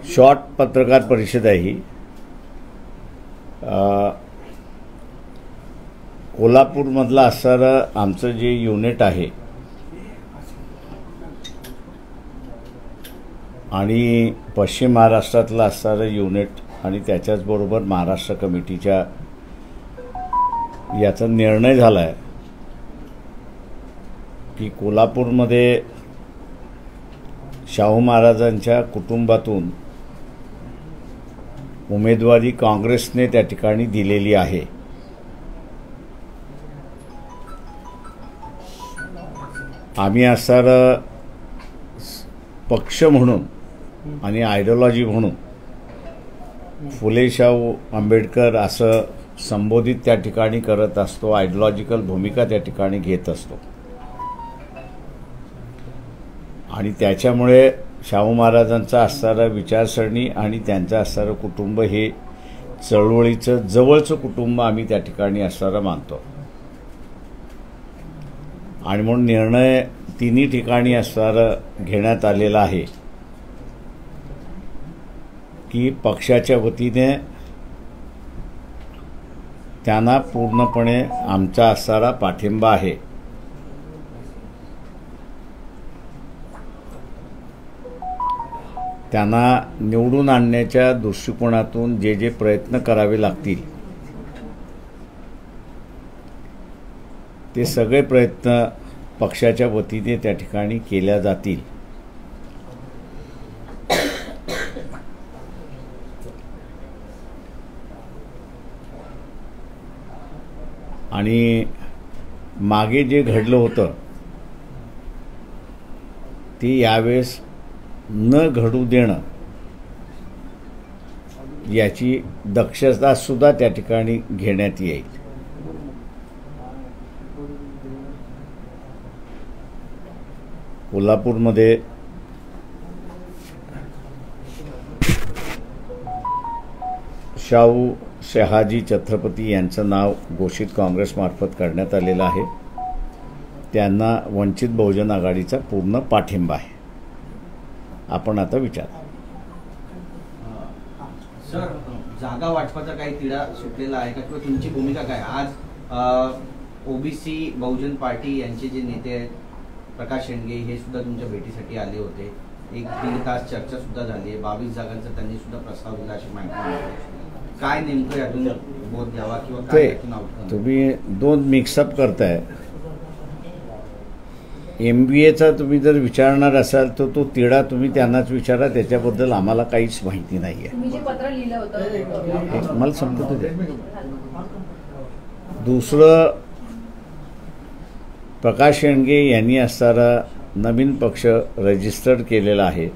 Short पत्रकार परिषद आहे ही। कोल्हापूरमधलं असणारं आमचं जे युनिट आहे आणि पश्चिम महाराष्ट्रातलं असणारं युनिट आणि त्याच्याचबरोबर महाराष्ट्र कमिटीच्या याचा निर्णय झाला आहे की कोल्हापूरमध्ये शाहू महाराजांच्या कुटुंबातून उमेदवारी काँग्रेसने त्या ठिकाणी दिलेली आहे। आम्ही असणारं पक्ष म्हणून आणि आयडिओलॉजी म्हणून फुले शाहू आंबेडकर असं संबोधित त्या ठिकाणी करत असतो, आयडिओलॉजिकल भूमिका त्या ठिकाणी घेत असतो आणि त्याच्यामुळे शाहू महाराजांचा असणारा विचारसरणी आणि त्यांचं असणारं कुटुंब हे चळवळीचं जवळचं कुटुंब आम्ही त्या ठिकाणी असणारं मानतो आणि म्हणून निर्णय तिन्ही ठिकाणी असणारं घेण्यात आलेला आहे की पक्षाच्या वतीने त्यांना पूर्णपणे आमचा असणारा पाठिंबा आहे। त्यांना निवडून आणण्याच्या दृष्टिकोनातून जे जे प्रयत्न करावे लागतील ते सगळे प्रयत्न पक्षाच्या वतीने त्या ठिकाणी केल्या जातील। आणि मागे जे घडलं होतं ते यावेळेस न घडू देणं याची दक्षता सुद्धा त्या ठिकाणी घेण्यात येईल। कोल्हापूरमध्ये शाहू शहाजी छत्रपती यांचं नाव घोषित काँग्रेसमार्फत करण्यात आलेलं आहे। त्यांना वंचित बहुजन आघाडीचा पूर्ण पाठिंबा आहे। आपण आता विचार सर, जागा वाटपाचा काही तिढा सुटलेला आहे का किंवा तुमची भूमिका काय? आज ओबीसी बहुजन पार्टी यांचे जे नेते आहेत प्रकाश शेंडगे हे सुद्धा तुमच्या भेटीसाठी आले होते। एक दीड तास चर्चा सुद्धा झाली आहे। 22 जागांचा त्यांनी सुद्धा प्रस्ताव दिला अशी माहिती मिळते। काय नेमकं यातून बोध घ्यावा किंवा काय यातून आउटकम? तुम्ही दोन मिक्सअप करताय। MBAचा तुम्ही जर विचारणार असाल तर तो तिढा तुम्ही त्यांनाच विचारा, त्याच्याबद्दल आम्हाला काहीच माहिती नाही आहे। तुम्ही जे पत्र लिहिलं होतं मला समजत होते। दुसरं, प्रकाश शेंडगे यांनी असणारा नवीन पक्ष रजिस्टर्ड केलेला आहे।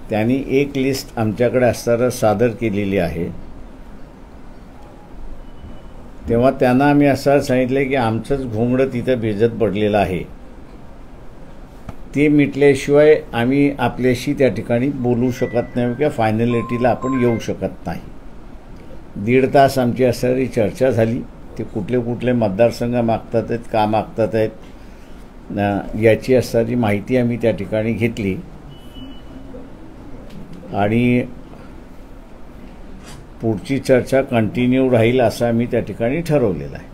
त्यांनी एक लिस्ट आमच्याकडे असणारं सादर केलेली आहे। तेव्हा त्यांना आम्ही असं सांगितलं की आमचंच घोंगडं तिथं भिजत पडलेलं आहे, ते मिटल्याशिवाय आम्ही आपल्याशी त्या ठिकाणी बोलू शकत नाही किंवा फायनलिटीला आपण येऊ शकत नाही। दीड तास आमची असणारी चर्चा झाली। ते कुठले कुठले मतदारसंघ मागतात आहेत, का मागतात आहेत याची असणारी माहिती आम्ही त्या ठिकाणी घेतली आणि पुढची चर्चा कंटिन्यू राहील असं आम्ही त्या ठिकाणी ठरवलेलं आहे।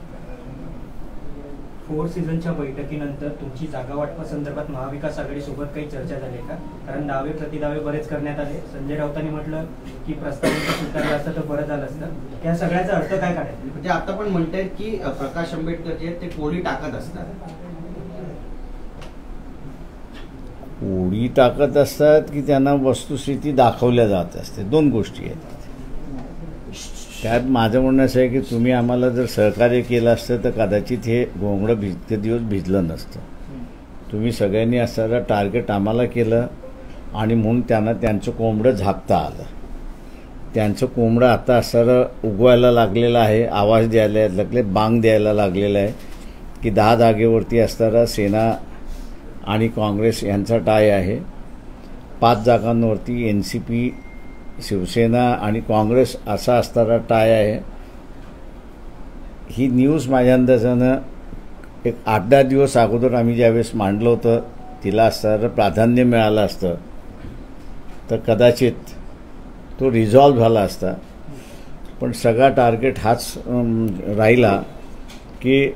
4 सीझनच्या बैठकीनंतर तुमची जागा वाटपासंदर्भात महाविकास आघाडीसोबत काही चर्चा झाली का? कारण दावे प्रतिदावे बरेच करण्यात आले। संजय राऊतांनी म्हटलं की प्रस्ताव स्वीकारला असतं तर बरं झालं असतं। या सगळ्याचा अर्थ काय काढायचा? म्हणजे आता पण म्हणतायत की प्रकाश आंबेडकर जे ते कोळी टाकत असतात। कोळी टाकत असतात की त्यांना वस्तुस्थिती दाखवल्या जात असते, दोन गोष्टी आहेत त्यात। माझं म्हणणं असं आहे की तुम्ही आम्हाला जर सहकार्य केलं असतं तर कदाचित हे घोंगडं ते दिवस भिजलं नसतं। तुम्ही सगळ्यांनी असणारं टार्गेट आम्हाला केलं आणि म्हणून त्यांना त्यांचं कोंबडं झापता आलं। त्यांचं कोंबडं आता असणारं उगवायला लागलेलं आहे, आवाज द्यायला लागले, बांग द्यायला लागलेलं आहे की 10 जागेवरती असणारा सेना आणि काँग्रेस यांचा टाय आहे। 5 जागांवरती NCP शिवसेना आणि काँग्रेस असा असणारा टाय आहे। ही न्यूज माझ्या अंदाजानं एक 8-10 दिवस अगोदर आम्ही ज्यावेळेस मांडलं होतं तिला असणारं प्राधान्य मिळालं असतं तर कदाचित तो रिझॉल्व झाला असता. पण सगळा टार्गेट हाच राहिला की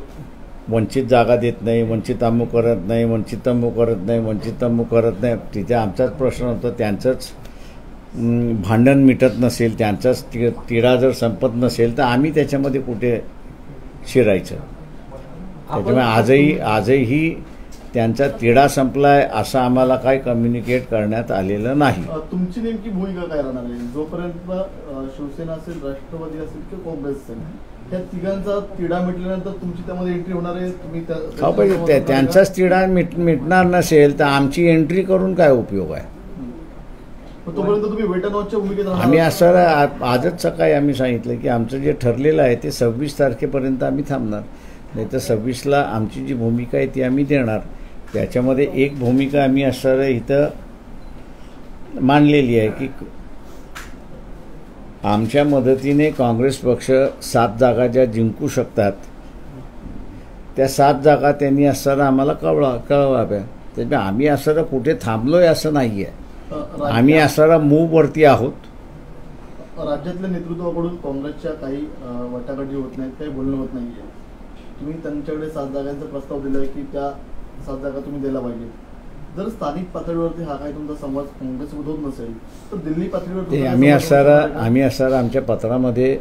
वंचित जागा देत नाही, वंचित अमुक करत नाही, वंचित अमुक करत नाही, वंचित अमुक करत नाही. तिथे आमचाच प्रश्न होता, त्यांचंच भांडण मिटत नसेल, त्यांचाच तिढा जर संपत नसेल तर आम्ही त्याच्यामध्ये कुठे शिरायचं. त्याच्यामुळे आजही त्यांचा तिढा संपलाय असं आम्हाला काही कम्युनिकेट करण्यात आलेलं नाही. तुमची नेमकी भूमिका काय राहणार आहे जोपर्यंत शिवसेना असेल, राष्ट्रवादी असेल किंवा काँग्रेस असेल, त्या तिघांचा तिढा मिटल्यानंतर तुमची त्यामध्ये एंट्री होणार आहे? तुम्ही त्यांचाच तिढा मिटणार नसेल तर आमची एंट्री करून काय उपयोग आहे? तोपर्यंत तुम्ही वेट अँड वॉचच्या भूमिकेत राहणार? आम्ही असं आजच सकाळी आम्ही सांगितलं की आमचं जे ठरलेलं आहे ते 26 तारखेपर्यंत आम्ही थांबणार. नाही तर 26ला आमची जी भूमिका आहे ती आम्ही देणार. त्याच्यामध्ये एक भूमिका आम्ही असं इथं मांडलेली आहे की आमच्या मदतीने काँग्रेस पक्ष 7 जागा ज्या जिंकू शकतात त्या 7 जागा त्यांनी असं आम्हाला कळवाव्या. त्यामुळे आम्ही असं कुठे थांबलोय असं नाही आहे. आम्ही असं मूव्हवरती आहोत. राज्यातल्या नेतृत्वाकडून काँग्रेसच्या काही वाटाघाटी होत नाहीत, काही बोलणं होत नाही आहे. तुम्ही त्यांच्याकडे 7 जागांचा प्रस्ताव दिला आहे की त्या 7 जागा तुम्ही द्यायला पाहिजे. जर स्थानिक पातळीवरती हा काही तुमचा संवाद काँग्रेससोबत होत नसेल तर दिल्ली पातळीवर आम्ही असं आमच्या पत्रामध्ये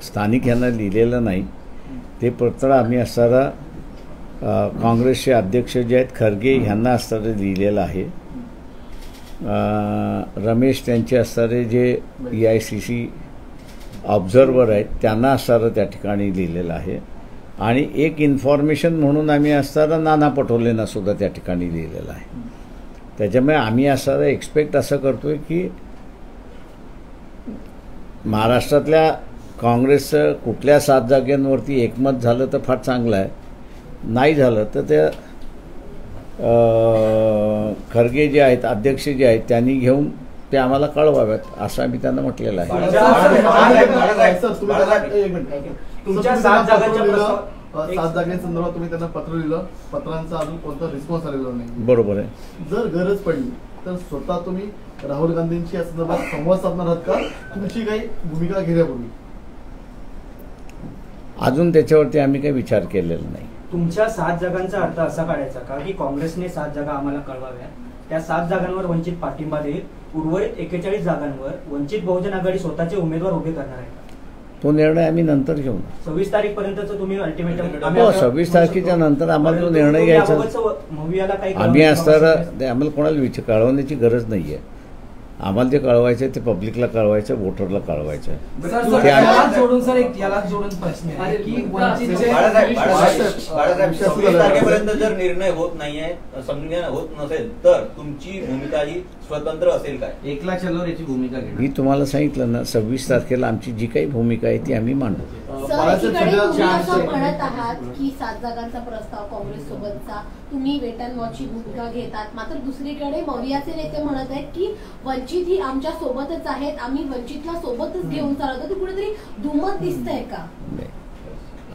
स्थानिक यांना लिहिलेलं नाही. ते पत्र आम्ही असं काँग्रेसचे अध्यक्ष जे आहेत खरगे यांना असणारे लिहिलेलं आहे. रमेश त्यांचे असणारे जे EICC ऑब्झर्वर आहेत त्यांना असणारं त्या ठिकाणी लिहिलेलं आहे. आणि एक इन्फॉर्मेशन म्हणून आम्ही असणारा नाना पटोलेंना सुद्धा त्या ठिकाणी लिहिलेलं आहे. त्याच्यामुळे आम्ही असणारं एक्सपेक्ट असं करतोय की महाराष्ट्रातल्या काँग्रेसचं कुठल्या 7 जागांवरती एकमत झालं तर फार चांगलं आहे. नाही झालं तर त्या खरगे जे आहेत अध्यक्ष जे आहेत त्यांनी घेऊन ते आम्हाला कळवाव्यात असं आम्ही त्यांना म्हटलेलं आहे. तुमच्या 7 जागांसंदर्भात तुम्ही त्यांना पत्र लिहिलं, पत्रांचा अजून कोणता रिस्पॉन्स आलेला नाही. बरोबर आहे. जर गरज पडली तर स्वतः तुम्ही राहुल गांधींची या संदर्भात संवाद साधणार आहात का तुमची काही भूमिका घेण्यापूर्वी? अजून त्याच्यावरती आम्ही काही विचार केलेला नाही. तुमच्या 7 जागांचा अर्थ असा काढायचा का की काँग्रेसने 7 जागा आम्हाला कळवाव्या, त्या 7 जागांवर वंचित पाठिंबा देईल, उर्वरित 41 जागांवर वंचित बहुजन आघाडी स्वतःचे उमेदवार उभे करणार आहे? तो निर्णय आम्ही नंतर घेऊ. 26 तारीखपर्यंतचं तुम्ही अल्टिमेटम? 26 तारखेच्या नंतर आम्हाला तो निर्णय घ्यायचा. आम्ही असणारं आम्हाला कोणाला कळवण्याची गरज नाही आहे. आम्हाला जे कळवायचं ते पब्लिकला कळवायचं, वोटरला कळवायचं. तारखेपर्यंत जर निर्णय होत नाहीये, संज्ञान होत नसेल तर तुमची भूमिका ही स्वतंत्र असेल काय? एकला चलो याची भूमिका घेणार? मी तुम्हाला सांगितलं ना 26 तारखेला आमची जी काही भूमिका आहे ती आम्ही मांडू. म्हणत आहात की 7 जागांचा प्रस्ताव काँग्रेस सोबतचा तुम्ही वेट अँड वॉचची भूमिका घेतात, मात्र दुसरीकडे मवियाचे नेते म्हणत आहेत की वंचित ही आमच्या सोबतच आहेत, आम्ही वंचितला सोबतच घेऊन चालवतो. ते कुठेतरी दुमत दिसतंय का?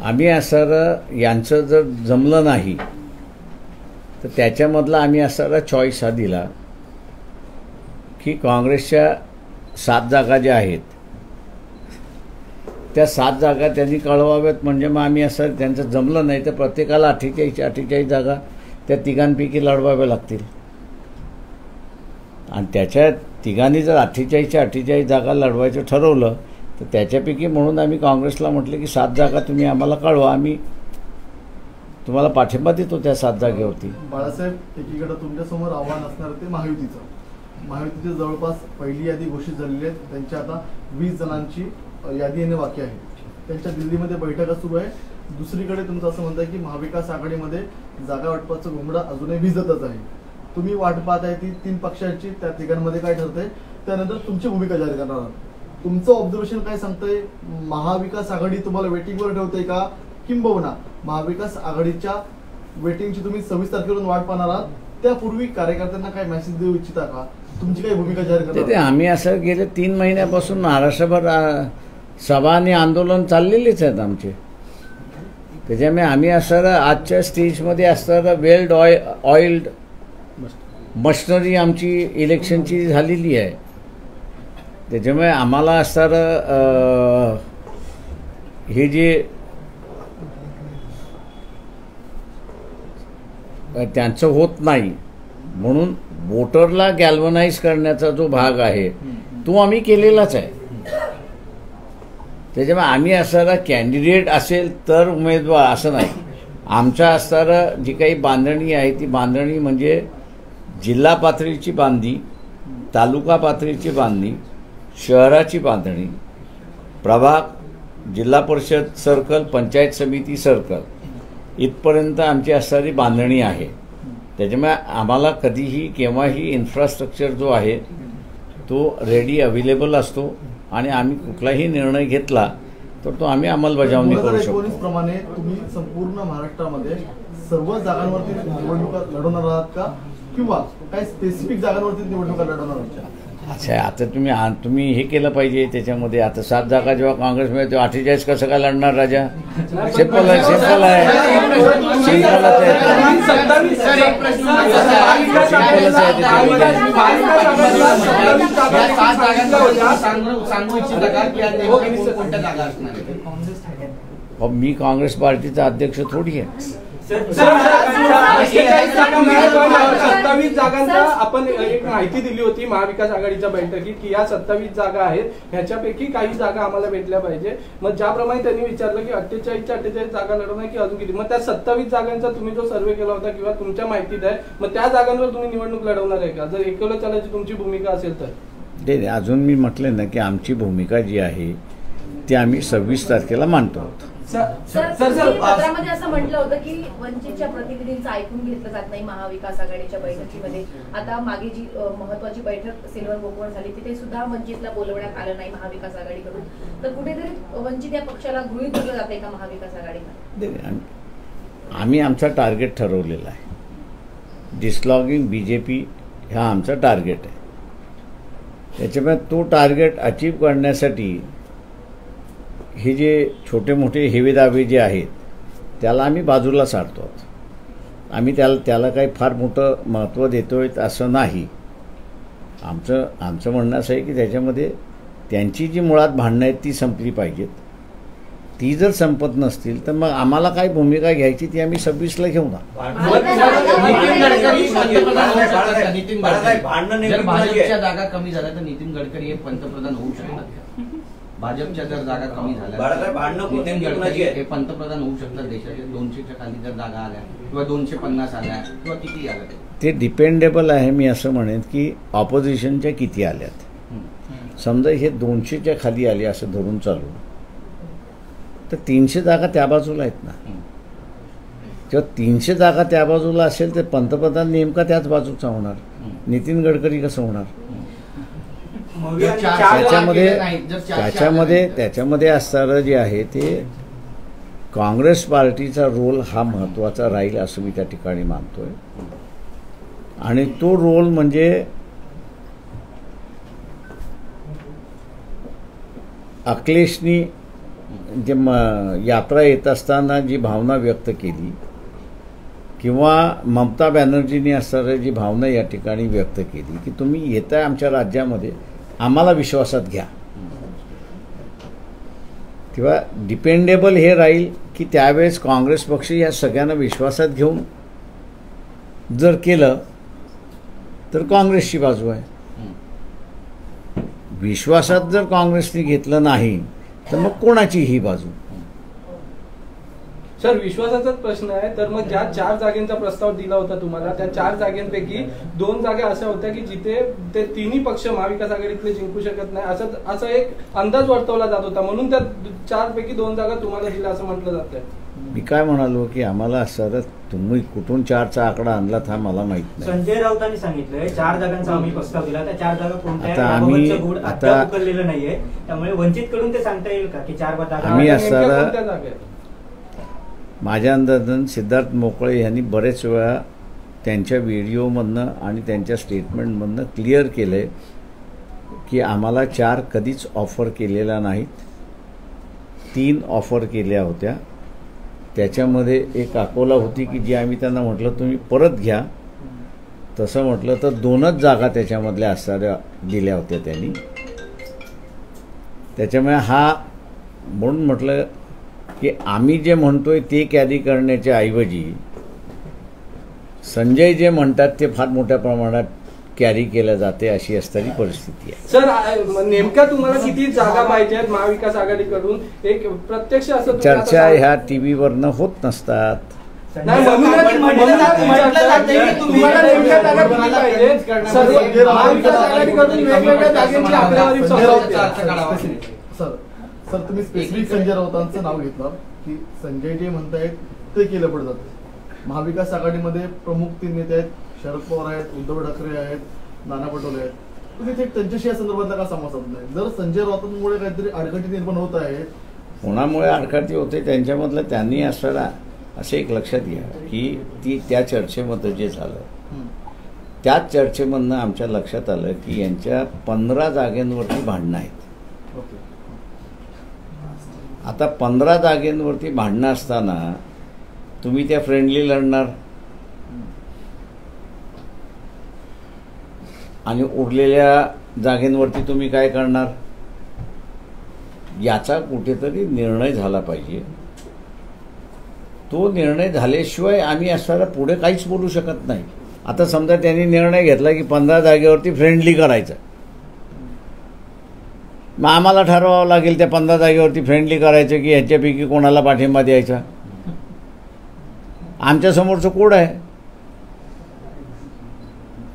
आम्ही असं यांचं जर जमलं नाही तर त्याच्यामधला आम्ही असा चॉईस हा दिला की काँग्रेसच्या 7 जागा ज्या आहेत त्या 7 जागा त्यांनी कळवाव्यात. म्हणजे मग आम्ही असं त्यांचं जमलं नाही तर प्रत्येकाला 48 जागा त्या तिघांपैकी लढवाव्या लागतील. आणि त्याच्या तिघांनी जर 48 जागा लढवायचं ठरवलं तर त्याच्यापैकी म्हणून आम्ही काँग्रेसला म्हटलं की 7 जागा तुम्ही आम्हाला कळवा, आम्ही तुम्हाला पाठिंबा देतो त्या 7 जागेवरती. बाळासाहेब, एकीकडे तुमच्यासमोर आव्हान असणार ते महायुतीची जवळपास पहिली यादी घोषित झालेली आहे. त्यांच्या आता 20 जणांची यादी येणे बाकी आहे. त्यांच्या दिल्लीमध्ये बैठका सुरू आहे. दुसरीकडे तुमचं असं म्हणत आहे की महाविकास आघाडीमध्ये जागा वाटपाचं घोंगडा अजूनही भिजतच आहे. तुम्ही वाट पाहत आहे ती 3 पक्षांची, त्या तिघांमध्ये काय ठरतंय त्यानंतर तुमची भूमिका जाहीर करणार आहात. तुमचं ऑब्झर्वेशन काय सांगतंय? महाविकास आघाडी तुम्हाला वेटिंगवर ठेवते का, किंबहुना महाविकास आघाडीच्या वेटिंगची तुम्ही 26 तारखेवरून वाट पाहणार आहात? त्यापूर्वी कार्यकर्त्यांना काय मेसेज देऊ इच्छिता का? तुमची काही भूमिका जाहीर करणार? आम्ही असं गेले 3 महिन्यापासून महाराष्ट्रभर सभा आणि आंदोलन चाललेलेच आहेत आमचे. त्याच्यामुळे आम्ही असं आजच्या स्टेजमध्ये असणारं ऑइल्ड मशिनरी आमची इलेक्शनची झालेली आहे. त्याच्यामुळे आम्हाला असणारं हे जे त्यांचं होत नाही म्हणून वोटरला गॅल्वनाइज करण्याचा जो भाग आहे तो आम्ही केलेलाच आहे. त्याच्यामुळे आम्ही असणारा कॅन्डिडेट असेल तर उमेदवार असं नाही. आमच्या असणारं जी काही बांधणी आहे ती बांधणी म्हणजे जिल्हा पातळीची बांधणी, तालुका पातळीची बांधणी, शहराची बांधणी, प्रभाग, जिल्हा परिषद सर्कल, पंचायत समिती सर्कल इथपर्यंत आमची असणारी बांधणी आहे. त्याच्यामुळे आम्हाला कधीही केव्हाही इन्फ्रास्ट्रक्चर जो आहे तो रेडी अवेलेबल असतो आणि आम्ही कुठलाही निर्णय घेतला तर तो आम्ही अंमलबजावणी करू शकतो. 2019 प्रमाणे तुम्ही संपूर्ण महाराष्ट्रामध्ये सर्व जागांवरती निवडणुका लढवणार आहात का किंवा काही स्पेसिफिक जागांवरती निवडणुका लढवणार आहात? अच्छा, आता तुम्ही हे केलं पाहिजे. त्याच्यामध्ये आता 7 जागा जेव्हा काँग्रेस मिळते 48 कसं काय लढणार राजा? सिंपल आहे, सिंपल आहे, सिंपलच आहे. मी काँग्रेस पार्टीचा अध्यक्ष थोडी आहे. 27 जागांचा आपण एक माहिती दिली होती महाविकास आघाडीच्या बैठकीत की या 27 जागा आहेत, ह्याच्यापैकी काही जागा आम्हाला भेटल्या पाहिजे. मग ज्याप्रमाणे त्यांनी विचारलं की 48 जागा लढवणार की अजून किती, मग त्या 27 जागांचा तुम्ही जो सर्वे केला होता किंवा तुमच्या माहितीत आहे, मग त्या जागांवर तुम्ही निवडणूक लढवणार आहे का? जर एकवलं चालायची तुमची भूमिका असेल तर? नाही, अजून मी म्हटलं ना की आमची भूमिका जी आहे ती आम्ही 26 तारखेला मांडतो. पत्रामध्ये असं म्हटलं होतं की वंचितच्या प्रतिनिधींचं ऐकून घेतलं जात नाही महाविकास आघाडीच्या बैठकीमध्ये. आता मागे जी महत्वाची बैठक सिल्वर गोकुळ झाली तिथे सुद्धा वंचितला बोलवण्यात आलं नाही महाविकास आघाडीकडून. तर कुठेतरी वंचित या पक्षाला गृहीत धरलं जाते का महाविकास आघाडीला? आम्ही आमचा टार्गेट ठरवलेला आहे. डिसलॉगिंग बीजेपी हा आमचा टार्गेट आहे. त्याच्यामुळे तो टार्गेट अचीव करण्यासाठी हे जे छोटे मोठे हेवेदावे जे आहेत त्याला आम्ही बाजूला सारतो. आम्ही त्याला काही फार मोठं महत्त्व देतोय असं नाही. आमचं म्हणणं असं आहे की त्याच्यामध्ये त्यांची जी मुळात भांडणं आहेत ती संपली पाहिजेत. ती जर संपत नसतील तर मग आम्हाला काय भूमिका घ्यायची ती आम्ही 26ला घेऊ ना. भाजपच्या जागा कमी झाल्या तर नितीन गडकरी हे पंतप्रधान होऊ शकतात. भाजपच्या जर जागा कमी झाल्या नितीन गडकरी हे पंतप्रधान होऊ शकतात. देशाच्या 200च्या खाली जर जागा आल्या किंवा 250 आल्या किंवा किती आल्या ते डिपेंडेबल आहे. मी असं म्हणेन की ऑपोजिशनच्या किती आल्यात. समजा हे 200च्या खाली आले असं धरून चालू तर 300 जागा त्या बाजूला आहेत ना. जेव्हा 300 जागा त्या बाजूला असेल तर पंतप्रधान नेमका त्याच बाजूचा होणार. नितीन गडकरी कसं होणार? त्याच्यामध्ये असणारं जे आहे ते काँग्रेस पार्टीचा रोल हा महत्त्वाचा राहील असं मी त्या ठिकाणी मानतोय. आणि तो रोल म्हणजे अखिलेशनी जे यात्रा येत असताना जी भावना व्यक्त केली किंवा ममता बॅनर्जींनी असणारी जी भावना या ठिकाणी व्यक्त केली की तुम्ही येताय आमच्या राज्यामध्ये आम्हाला विश्वासात घ्या, किंवा डिपेंडेबल हे राहील की त्यावेळेस काँग्रेस पक्ष या सगळ्यांना विश्वासात घेऊन जर केलं तर काँग्रेसची बाजू आहे. विश्वासात जर काँग्रेसने घेतलं नाही तर मग कोणाची ही बाजू? सर, विश्वासाचाच प्रश्न आहे. तर मग ज्या 4 जागेंचा प्रस्ताव दिला होता तुम्हाला त्या 4 जागेंपैकी 2 जागा अशा होत्या की जिथे ते तिन्ही पक्ष महाविकास आघाडीतले जिंकू शकत नाही असं एक अंदाज वर्तवला जात होता. म्हणून त्या 4 पैकी 2 जागा तुम्हाला दिल्या असं म्हटलं जातंय. मी काय म्हणालो की आम्हाला असं तुम्ही कुठून 4चा आकडा आणला हा मला माहित नाही. संजय राऊतांनी सांगितलंय 4 जागांचा आम्ही प्रस्ताव दिला. त्या 4 जागा कोणत्या गुड आता उकललेलं नाहीये. त्यामुळे वंचित कडून ते सांगता येईल का की 4 जागा आम्ही असणारा माझ्या अंदाजानं सिद्धार्थ मोकळे यांनी बरेच वेळा त्यांच्या व्हिडिओमधनं आणि त्यांच्या स्टेटमेंटमधनं क्लिअर केलं आहे की आम्हाला 4 कधीच ऑफर केलेल्या नाहीत. 3 ऑफर केल्या होत्या. त्याच्यामध्ये एक अकोला होती की जी आम्ही त्यांना म्हटलं तुम्ही परत घ्या. तसं म्हटलं तर 2च जागा त्याच्यामधल्या असणाऱ्या दिल्या होत्या त्यांनी. त्याच्यामुळे हा म्हणून म्हटलं की आम्ही जे म्हणतोय ते कॅरी करण्याच्या ऐवजी संजय जे म्हणतात ते फार मोठ्या प्रमाणात कॅरी केलं जाते, अशी असणारी परिस्थिती आहे. सर नेमक्या तुम्हाला किती जागा पाहिजेत महाविकास आघाडीकडून? एक प्रत्यक्ष असं तुम्ही आता चर्चा ह्या टीव्हीवरनं होत नसतात. नाही, तुम्हाला नेमक्या जागा किती पाहिजे? सर्व महाविकास आघाडीकडून वेगवेगळ्या जागांची आकडेवारी समोर. सर तुम्ही स्पेसिफिक संजय राऊतांचं नाव घेतलं की संजय जे म्हणतायत ते केलं पडत जातं. महाविकास आघाडीमध्ये प्रमुख 3 नेते आहेत, शरद पवार आहेत, उद्धव ठाकरे आहेत, नाना पटोले आहेत. तुम्ही थेट त्यांच्याशी या संदर्भातला का संवाद साधत नाही? जर संजय राऊतांमुळे काहीतरी अडचणी निर्माण होत आहेत, कोणामुळे अडचणी होते त्यांच्यामधलं त्यांनी असलेला असं एक लक्षात घ्या की त्या चर्चेमध्ये जे झालं त्याच चर्चेमधनं आमच्या लक्षात आलं की यांच्या 15 जागेंवरती भांडणं आहेत. आता 15 जागेंवरती भांडणं असताना तुम्ही त्या फ्रेंडली लढणार आणि उरलेल्या जागेंवरती तुम्ही काय करणार, याचा कुठेतरी निर्णय झाला पाहिजे. तो निर्णय झाल्याशिवाय आम्ही असताना पुढे काहीच बोलू शकत नाही. आता समजा त्यांनी निर्णय घेतला की 15 जागेवरती फ्रेंडली करायचं, मग आम्हाला ठरवावं लागेल त्या 15 जागेवरती फ्रेंडली करायचं की ह्याच्यापैकी कोणाला पाठिंबा द्यायचा. आमच्यासमोरचं कोड आहे.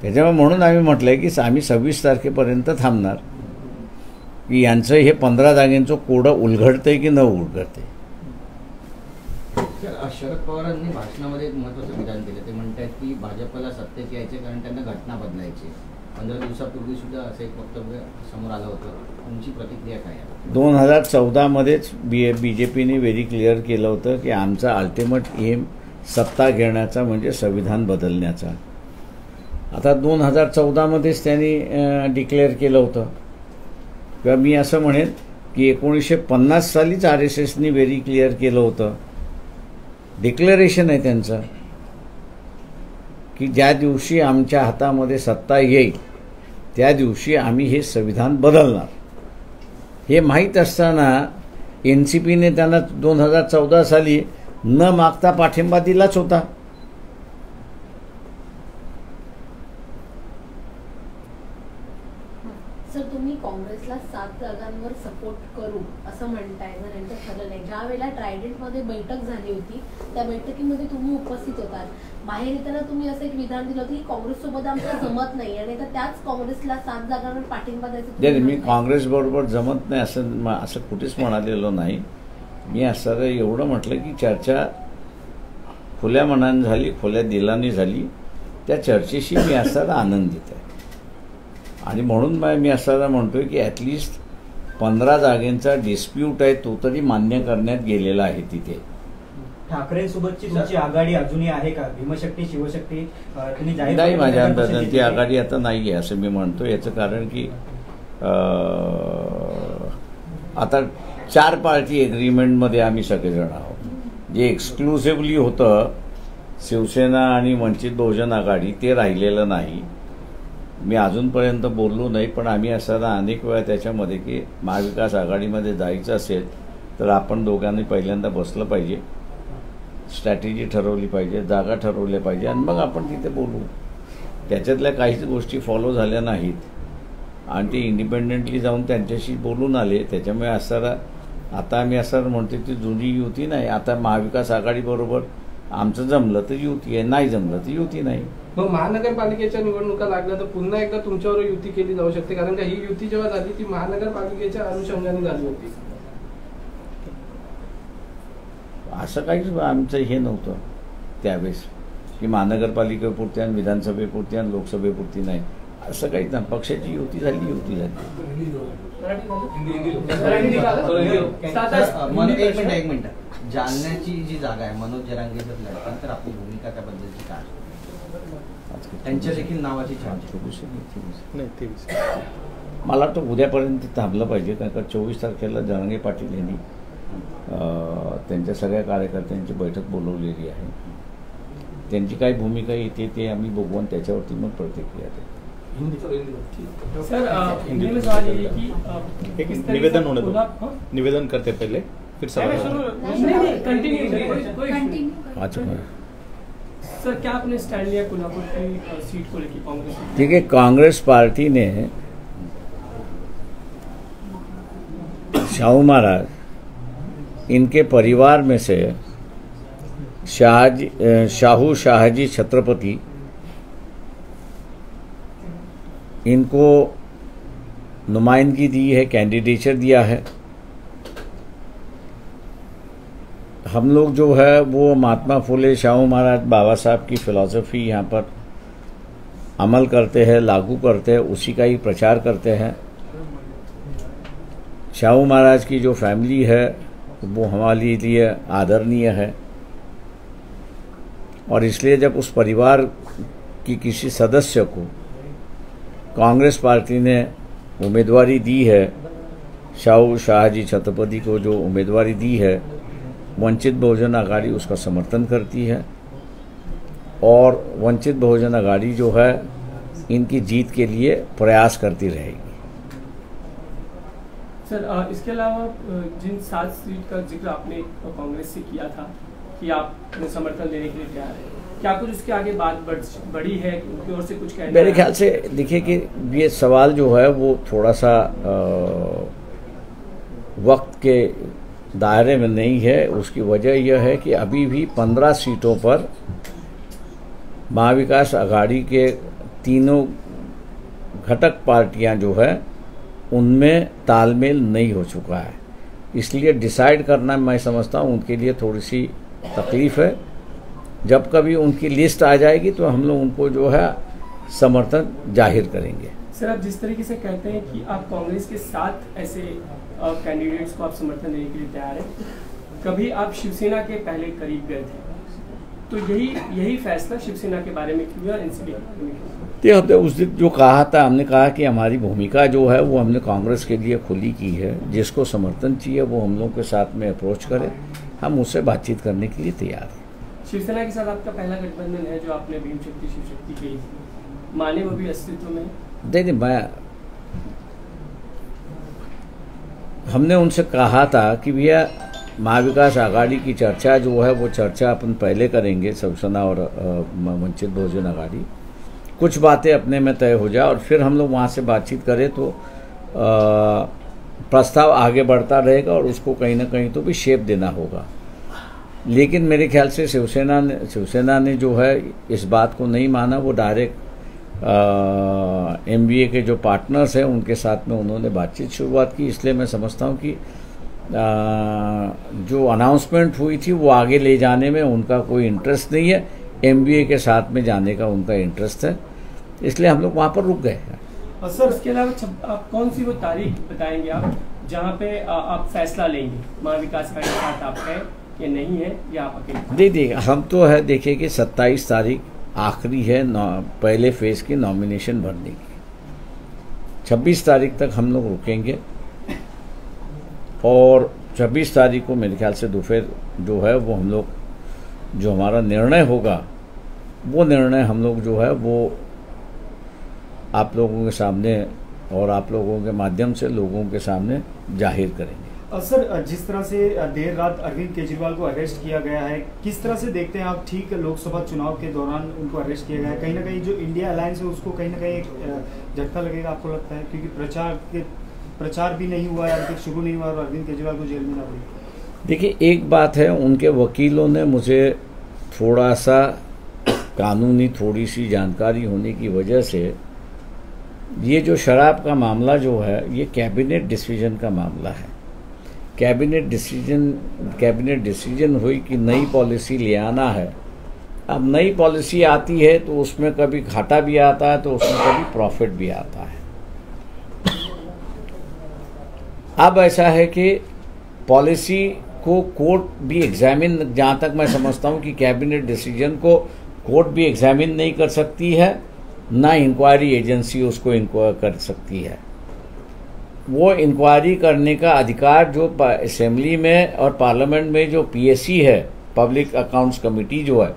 त्याच्यामुळे म्हणून आम्ही म्हटलंय की आम्ही 26 तारखेपर्यंत थांबणार की यांचं हे 15 जागेंचं कोडं उलगडतंय की न उलगडतंय. शरद पवारांनी भाषणामध्ये एक महत्त्वाचं विधान केलं. ते म्हणतात की भाजपला सत्तेत यायचे कारण त्यांना घटना बदलायची. 15 दिवसापूर्वी सुद्धा असं एक वक्तव्य समोर आलं होतं. तुमची प्रतिक्रिया काय आहे? 2014मध्येच BJPने व्हेरी क्लिअर केलं होतं की आमचा अल्टिमेट एम सत्ता घेण्याचा म्हणजे संविधान बदलण्याचा. आता 2014मध्येच त्यांनी डिक्लेअर केलं होतं. किंवा मी असं म्हणेन की 1950 सालीच RSSनी व्हेरी क्लिअर केलं होतं. डिक्लेरेशन आहे त्यांचं की ज्या दिवशी आमच्या हातामध्ये सत्ता येईल त्या दिवशी आम्ही हे संविधान बदलणार. हे माहीत असताना NCPने त्यांना 2014 साली न मागता पाठिंबा दिलाच होता. सर तुम्ही काँग्रेसला 7 जागांवर सपोर्ट करू असं म्हणताय, जर यांचं ठरलं नाही. ज्या वेळेला ट्रायडेंटमध्ये बैठक झाली होती त्या बैठकीमध्ये तुम्ही उपस्थित होतात. बाहेर येताना तुम्ही असं एक विधान दिलं होतं की काँग्रेससोबत आमचं जमत नाही आणि त्याच काँग्रेसला 7 जागांवर पाठिंबा द्यायचं. मी काँग्रेसबरोबर जमत नाही असं कुठेच म्हणालेलो नाही. मी असं एवढं म्हटलं की चर्चा खुल्या मनाने झाली, खुल्या दिलाने झाली. त्या चर्चेशी मी असताना आनंदित आहे. आणि म्हणून मी असताना म्हणतोय की ॲटलिस्ट 15 जागेंचा डिस्प्यूट आहे तो तरी मान्य करण्यात गेलेला आहे तिथे. ठाकरेंसोबतची तुमची आघाडी अजूनही आहे का? भीमशक्ती शिवशक्ती तुम्ही जाहीर नाही, माझ्या अंदाजाने ती आघाडी आता नाही आहे असं मी म्हणतो. याचं कारण की आता 4 पार्टी एग्रीमेंटमध्ये आम्ही सगळेजण आहोत. जे एक्सक्लुसिव्हली होतं शिवसेना आणि वंचित बहुजन आघाडी ते राहिलेलं नाही. मी अजूनपर्यंत बोललो नाही, पण आम्ही असताना अनेक वेळा त्याच्यामध्ये की महाविकास आघाडीमध्ये जायचं असेल तर आपण दोघांनी पहिल्यांदा बसलं पाहिजे, स्ट्रॅटेजी ठरवली पाहिजे, जागा ठरवल्या पाहिजे आणि मग आपण तिथे बोलू. त्याच्यातल्या काहीच गोष्टी फॉलो झाल्या नाहीत आणि ते इंडिपेंडेंटली जाऊन त्यांच्याशी बोलून आले. त्याच्यामुळे असताना आता आम्ही असं म्हणतो ती जुनी युती नाही. आता महाविकास आघाडीबरोबर आमचं जमलं तर युती आहे, नाही जमलं तर युती नाही. मग महानगरपालिकेच्या निवडणुका लागल्या तर पुन्हा एकदा तुमच्यावर युती केली जाऊ शकते, कारण का ही युती जेव्हा झाली ती महानगरपालिकेच्या अनुषंगाने झाली होती. असं काहीच आमचं हे नव्हतं त्यावेळेस की महानगरपालिकेपुरती आणि विधानसभेपुरती आणि लोकसभेपुरती नाही, असं काहीच नाही. पक्षाची युती झाली. एक मिनिट जालन्याची जी जागा आहे मनोज जरांगे जर लढतील तर आपली भूमिका त्याबद्दलची काय? त्यांच्या देखील नावाची मला वाटतं उद्यापर्यंत थांबलं पाहिजे, कारण का 24 तारखेला जरांगे पाटील यांनी त्यांच्या सगळ्या कार्यकर्त्यांची बैठक बोलवलेली आहे. त्यांची काय भूमिका येते ते आम्ही बघू आणि त्याच्यावरती मग प्रतिक्रिया देऊ. सर हिंदी में सवाल ये है कि एक निवेदन होने दो, निवेदन करते पहले फिर सवाल। आ चुका है। सर क्या आपने स्टैंड लिया कोल्हापुर की सीट को लेकर कांग्रेस? देखिए, कांग्रेस पार्टी ने शाहू महाराज, इनके परिवार में से शाहू शाहजी छत्रपति, इनको नुमाइंदगी दी है, कैंडिडेचर दिया है। हम लोग जो है वो महात्मा फुले शाहू महाराज बाबा साहब की फिलॉसफी यहाँ पर अमल करते हैं, लागू करते हैं, उसी का ही प्रचार करते हैं। शाहू महाराज की जो फैमिली है वो हमारे लिए आदरणीय है, और इसलिए जब उस परिवार की किसी सदस्य को कांग्रेस पार्टी ने उम्मीदवारी दी है, शाहू शाहजी छत्रपति को जो उम्मीदवारी दी है, वंचित बहुजन अघाड़ी उसका समर्थन करती है, और वंचित बहुजन अघाड़ी जो है इनकी जीत के लिए प्रयास करती रहेगी। सर इसके अलावा जिन 7 सीट का जिक्र आपने कांग्रेस से किया था कि आप समर्थन देने के लिए तैयार हैं, क्या कुछ उसके आगे बात बड़ी है, उनकी ओर से कुछ कहना? मेरे ख्याल से देखिए कि ये सवाल जो है वो थोड़ा सा वक्त के दायरे में नहीं है। उसकी वजह यह है कि अभी भी 15 सीटों पर महाविकास अघाड़ी के तीनों घटक पार्टियां जो है उनमें तालमेल नहीं हो चुका है, इसलिए डिसाइड करना मैं समझता हूं उनके लिए थोड़ी सी तकलीफ है। जब कभी उनकी लिस्ट आ जाएगी तो हम लोग उनको जो है समर्थन जाहिर करेंगे। सर आप जिस तरीके से कहते हैं कि आप कांग्रेस के 7 ऐसे कैंडिडेट्स को आप समर्थन देने के लिए तैयार हैं, कभी आप शिवसेना के पहले करीब गए थे, तो यही फैसला शिवसेना के बारे में क्यों? हमने उस दिन जो कहा था, हमने कहा कि हमारी भूमिका जो है वो हमने कांग्रेस के लिए खुली की है, जिसको समर्थन चाहिए वो हम लोग के साथ में अप्रोच करे, हम उससे बातचीत करने के लिए तैयार हैं। शिवसेना के साथ आपका पहला गठबंधन है जो आपने भीम शक्ति शिव शक्ति कही थी, माने वो भी अस्तित्व में? देखिए, हमने उनसे कहा था कि भैया महाविकास अघाड़ी की चर्चा जो है वो चर्चा अपन पहले करेंगे, शिवसेना और वंचित बहुजन अघाड़ी, कुछ बातें अपने में तय हो जाए और फिर हम लोग वहाँ से बातचीत करें तो प्रस्ताव आगे बढ़ता रहेगा और उसको कहीं ना कहीं तो भी शेप देना होगा। लेकिन मेरे ख्याल से शिवसेना ने जो है इस बात को नहीं माना, वो डायरेक्ट MBA के जो पार्टनर्स हैं उनके साथ में उन्होंने बातचीत शुरुआत की। इसलिए मैं समझता हूँ कि जो अनाउंसमेंट हुई थी वो आगे ले जाने में उनका कोई इंटरेस्ट नहीं है, MBA के साथ में जाने का उनका इंटरेस्ट है, इसलिए हम लोग वहाँ पर रुक गए हैं। और सर इसके अलावा आप कौन सी वो तारीख बताएंगे आप जहाँ पे आप फैसला लेंगे महाविकास अघाड़ी के साथ आप है या नहीं है, या आप अकेले? देखिए, हम तो है देखिए कि 27 तारीख आखिरी है पहले फेज की नॉमिनेशन भरने की। 26 तारीख तक हम लोग रुकेंगे और 26 तारीख को मेरे ख्याल से दोपहर जो है वो हम लोग जो हमारा निर्णय होगा वो निर्णय हम लोग जो है वो आप लोगों के सामने और आप लोगों के माध्यम से लोगों के सामने जाहिर करेंगे। सर जिस तरह से देर रात अरविंद केजरीवाल को अरेस्ट किया गया है, किस तरह से देखते हैं आप? ठीक लोकसभा चुनाव के दौरान उनको अरेस्ट किया गया है, कहीं ना कहीं जो इंडिया अलायंस है उसको कहीं ना कहीं झटका लगेगा आपको लगता है? क्योंकि प्रचार भी नहीं हुआ है, अभी तक शुरू नहीं हुआ और अरविंद केजरीवाल को जेल में ना पड़ी। देखिए, एक बात है, उनके वकीलों ने मुझे थोड़ा सा कानूनी थोड़ी सी जानकारी होने की वजह से ये जो शराब का मामला जो है ये कैबिनेट डिसीजन का मामला है। कैबिनेट डिसीजन हुई कि नई पॉलिसी ले आना है। अब नई पॉलिसी आती है तो उसमें कभी घाटा भी आता है तो उसमें कभी प्रॉफिट भी आता है। अब ऐसा है कि पॉलिसी को कोर्ट भी एग्जामिन, जहाँ तक मैं समझता हूँ कि कैबिनेट डिसीजन को कोर्ट भी एग्जामिन नहीं कर सकती है, ना इंक्वायरी एजेंसी उसको इंक्वायर कर सकती है। वो इंक्वायरी करने का अधिकार जो असेंबली में और पार्लियामेंट में जो PAC है, पब्लिक अकाउंट्स कमेटी जो है,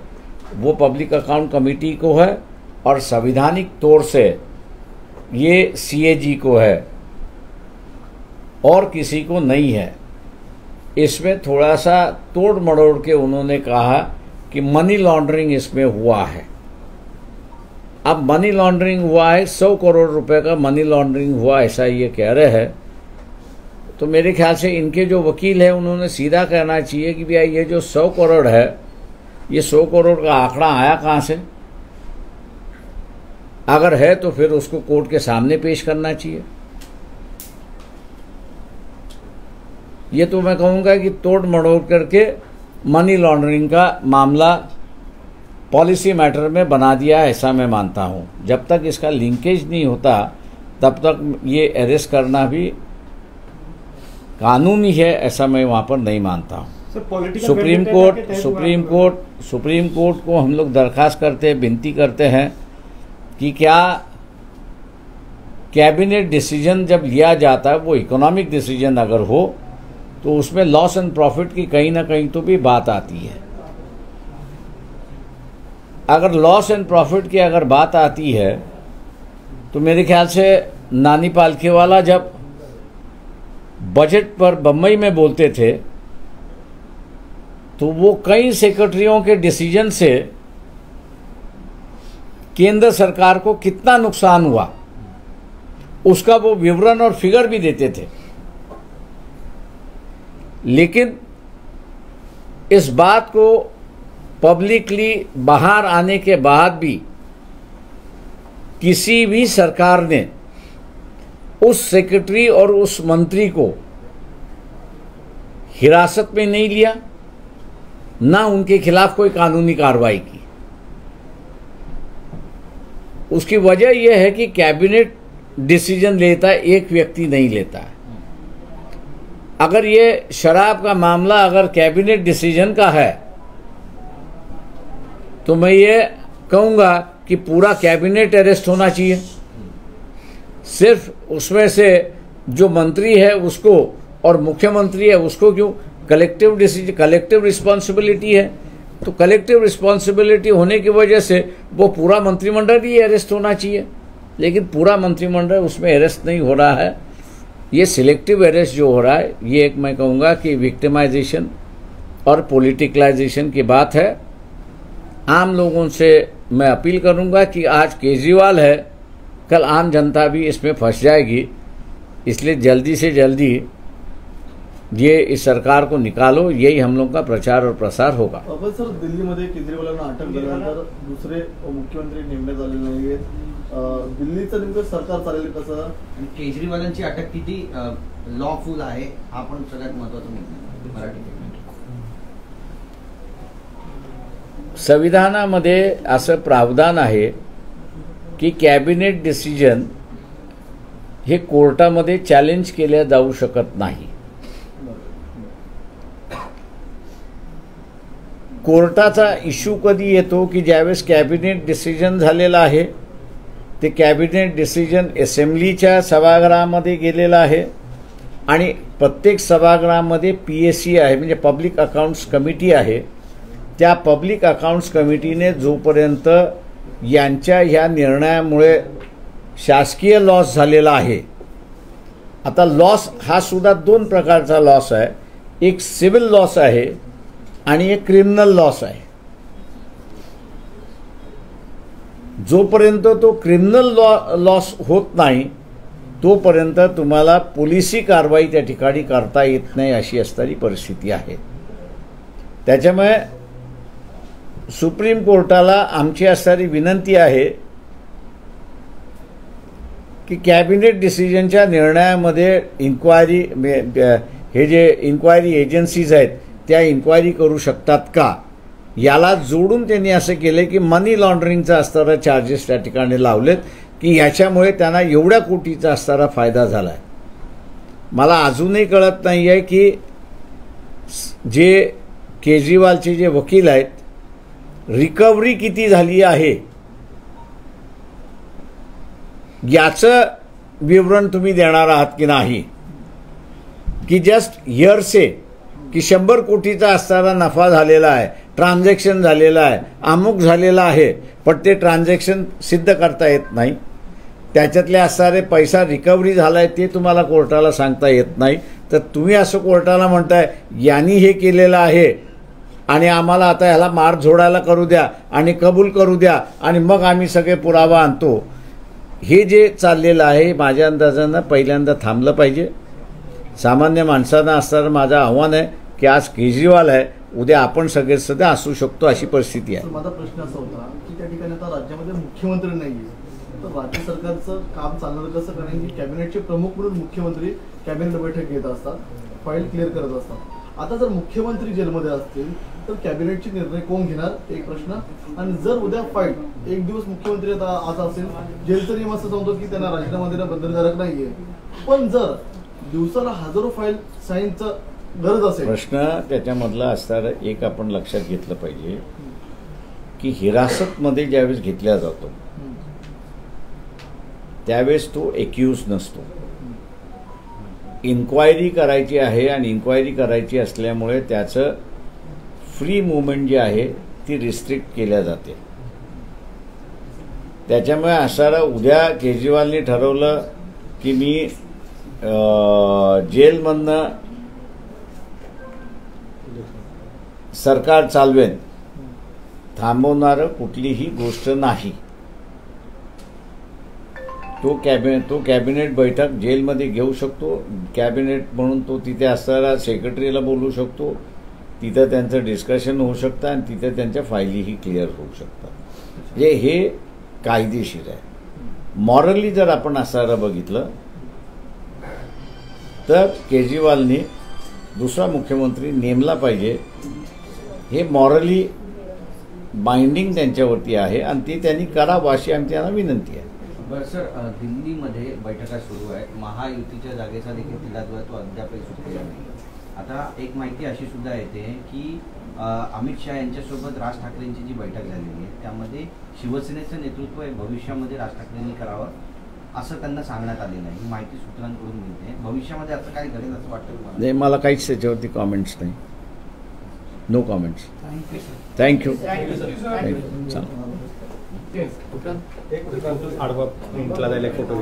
वो पब्लिक अकाउंट कमेटी को है और संवैधानिक तौर से ये सीएजी को है और किसी को नहीं है। इसमें थोड़ा सा तोड़ मड़ोड़ के उन्होंने कहा कि मनी लॉन्ड्रिंग इसमें हुआ है। अब मनी लॉन्ड्रिंग हुआ है, 100 करोड़ रुपए का मनी लॉन्ड्रिंग हुआ, ऐसा ये कह रहे हैं। तो मेरे ख्याल से इनके जो वकील है उन्होंने सीधा कहना चाहिए कि भैया ये जो 100 करोड़ है, ये 100 करोड़ का आंकड़ा आया कहाँ से? अगर है तो फिर उसको कोर्ट के सामने पेश करना चाहिए। ये तो मैं कहूँगा कि तोड़ मड़ोड़ करके मनी लॉन्ड्रिंग का मामला पॉलिसी मैटर में बना दिया, ऐसा मैं मानता हूँ। जब तक इसका लिंकेज नहीं होता तब तक ये अरेस्ट करना भी कानूनी है, ऐसा मैं वहाँ पर नहीं मानता हूँ। सुप्रीम कोर्ट को हम लोग दरखास्त करते हैं, विनती करते हैं कि क्या कैबिनेट डिसीजन जब लिया जाता है, वो इकोनॉमिक डिसीजन अगर हो तो उसमें लॉस एंड प्रॉफिट की कहीं ना कहीं तो भी बात आती है। अगर लॉस एंड प्रॉफिट की अगर बात आती है तो मेरे ख्याल से नानी पालखीवाला जब बजट पर बम्बई में बोलते थे तो वो कई सेक्रेटरियों के डिसीजन से केंद्र सरकार को कितना नुकसान हुआ उसका वो विवरण और फिगर भी देते थे। लेकिन इस बात को पब्लिकली बाहर आने के बाद भी किसी भी सरकार ने उस सेक्रेटरी और उस मंत्री को हिरासत में नहीं लिया, ना उनके खिलाफ कोई कानूनी कार्रवाई की। उसकी वजह यह है कि कैबिनेट डिसीजन लेता है, एक व्यक्ति नहीं लेता है। अगर ये शराब का मामला अगर कैबिनेट डिसीजन का है तो मैं ये कहूँगा कि पूरा कैबिनेट अरेस्ट होना चाहिए। सिर्फ उसमें से जो मंत्री है उसको और मुख्यमंत्री है उसको क्यों? कलेक्टिव डिसीजन, कलेक्टिव रिस्पॉन्सिबिलिटी है। तो कलेक्टिव रिस्पॉन्सिबिलिटी होने की वजह से वो पूरा मंत्रिमंडल ही अरेस्ट होना चाहिए, लेकिन पूरा मंत्रिमंडल उसमें अरेस्ट नहीं हो रहा है। ये सिलेक्टिव अरेस्ट जो हो रहा है, ये एक मैं कहूँगा कि विक्टिमाइजेशन और पॉलिटिकलाइजेशन की बात है। आम लोगों से मैं अपील करूँगा कि आज केजरीवाल है, कल आम जनता भी इसमें फंस जाएगी, इसलिए जल्दी से जल्दी ये इस सरकार को निकालो, यही हम लोग का प्रचार और प्रसार होगा। पण सर, दिल्लीमध्ये केजरीवालांना अटक झाल्यानंतर दुसरे मुख्यमंत्री नेमण्यात आलेले नाहीयेत, दिल्लीचं नेमकं सरकार चालेल कसं? आणि केजरीवालांची अटक किती लॉफुल आहे हा पण सगळ्यात महत्त्वाचा मुद्दा मराठी। संविधानामध्ये असं प्रावधान आहे की कॅबिनेट डिसिजन हे कोर्टामध्ये चॅलेंज केल्या जाऊ शकत नाही। कोर्टाचा इश्यू कधी येतो की ज्यावेळेस कॅबिनेट डिसिजन झालेला आहे, ते कॅबिनेट डिसिजन असेंब्लीच्या सभागृहामध्ये गेलेलं आहे आणि प्रत्येक सभागृहामध्ये PAC आहे, म्हणजे पब्लिक अकाउंट्स कमिटी आहे। त्या पब्लिक अकाउंट्स कमिटीने जोपर्यंत यांच्या ह्या निर्णयामुळे शासकीय लॉस झालेला आहे, आता लॉस हा सुद्धा दोन प्रकारचा लॉस आहे, एक सिव्हिल लॉस आहे आणि एक क्रिमिनल लॉस आहे। जोपर्यंत तो क्रिमिनल लॉस होत नाही तोपर्यंत तुम्हाला पोलिसी कारवाई त्या ठिकाणी करता येत नाही, अशी असणारी परिस्थिती आहे। त्याच्यामुळे सुप्रीम कोर्टाला आमची असणारी विनंती आहे की कॅबिनेट डिसिजनच्या निर्णयामध्ये इन्क्वायरी, हे जे इन्क्वायरी एजन्सीज आहेत त्या इन्क्वायरी करू शकतात का, याला जोडून त्यांनी असं केले की मनी लॉन्ड्रिंगचा असणारा चार्जेस त्या ठिकाणी लावलेत की ह्याच्यामुळे त्यांना एवढ्या कोटीचा असणारा फायदा झाला आहे। मला अजूनही कळत नाही आहे की जे केजरीवालचे जे वकील आहेत रिकव्हरी किती झाली आहे याचं विवरण तुम्ही देणार आहात की नाही, की जस्ट हिअरसे की 100 कोटीचा असणारा नफा झालेला आहे, ट्रान्झॅक्शन झालेला आहे, अमुक झालेला आहे, पण ते ट्रान्झॅक्शन सिद्ध करता येत नाही। त्याच्यातले असणारे पैसा रिकव्हरी झाला आहे ते तुम्हाला कोर्टाला सांगता येत नाही. तर तुम्ही असं कोर्टाला म्हणताय यांनी हे केलेलं आहे आणि आम्हाला आता ह्याला मार झोडायला करू द्या आणि कबूल करू द्या आणि मग आम्ही सगळे पुरावा आणतो. हे जे चाललेलं आहे माझ्या अंदाजानं पहिल्यांदा थांबलं पाहिजे. सामान्य माणसांना असणारं माझं आव्हान आहे की आज केजरीवाल आहे, उद्या आपण सगळे सध्या असू शकतो अशी परिस्थिती आहे. माझा प्रश्न असा होता की त्या ठिकाणी आता राज्यामध्ये मुख्यमंत्री नाहीये, तर राज्य सरकारचं काम चालणार कसं? कारण की कॅबिनेटचे प्रमुख म्हणून मुख्यमंत्री कॅबिनेट बैठक घेत असतात, फाईल क्लिअर करत असतात. आता जर मुख्यमंत्री जेलमध्ये असतील तर कॅबिनेटचे निर्णय कोण घेणार, एक प्रश्न. आणि जर उद्या फाईल एक दिवस मुख्यमंत्री आता आज असेल, जेलचा नियम असं सांगतो की त्यांना राजीनामा देणं बंधनकारक नाहीये, पण जर दिवसाला हजारो फाईल साईनचं गरज असेल. प्रश्न त्याच्यामधला असणारं एक आपण लक्षात घेतलं पाहिजे की हिरासतमध्ये ज्यावेळेस घेतला जातो त्यावेळेस तो एक्यूज नसतो. इन्क्वायरी करायची आहे आणि इन्क्वायरी करायची असल्यामुळे त्याचं फ्री मुवमेंट जी आहे ती रिस्ट्रिक्ट केल्या जाते. त्याच्यामुळे असणारा उद्या केजरीवालने ठरवलं की मी जेलमधनं सरकार चालवेन, थांबवणारं कुठलीही गोष्ट नाही. तो कॅबिनेट बैठक जेलमध्ये घेऊ शकतो. कॅबिनेट म्हणून तो तिथे असणारा सेक्रेटरीला बोलू शकतो, तिथं त्यांचं डिस्कशन होऊ शकतं आणि तिथं त्यांच्या फायलीही क्लिअर होऊ शकतात. म्हणजे हे कायदेशीर आहे. मॉरली जर आपण असणारं बघितलं तर केजरीवालने दुसरा मुख्यमंत्री नेमला पाहिजे. हे मॉरली बाइंडिंग त्यांच्यावरती आहे आणि ते त्यांनी करावं अशी आमची त्यांना विनंती आहे. बरं सर, दिल्लीमध्ये बैठका सुरू आहेत. महायुतीच्या जागेचा देखील तिढा जो आहे तो अद्यापही सुटलेला नाही. आता एक माहिती अशी सुद्धा येते की अमित शहा यांच्यासोबत राज ठाकरेंची जी बैठक झालेली आहे त्यामध्ये शिवसेनेचं नेतृत्व हे भविष्यामध्ये राज ठाकरेंनी करावं असं त्यांना सांगण्यात आलेलं आहे. ही माहिती सूत्रांकडून मिळते. भविष्यामध्ये असं काय घडेल असं वाटतं तुम्हाला? नाही, मला काहीच त्याच्यावरती कॉमेंट्स नाही. No comments. थँक्यू. आडवा प्रिंटला जायला फोटो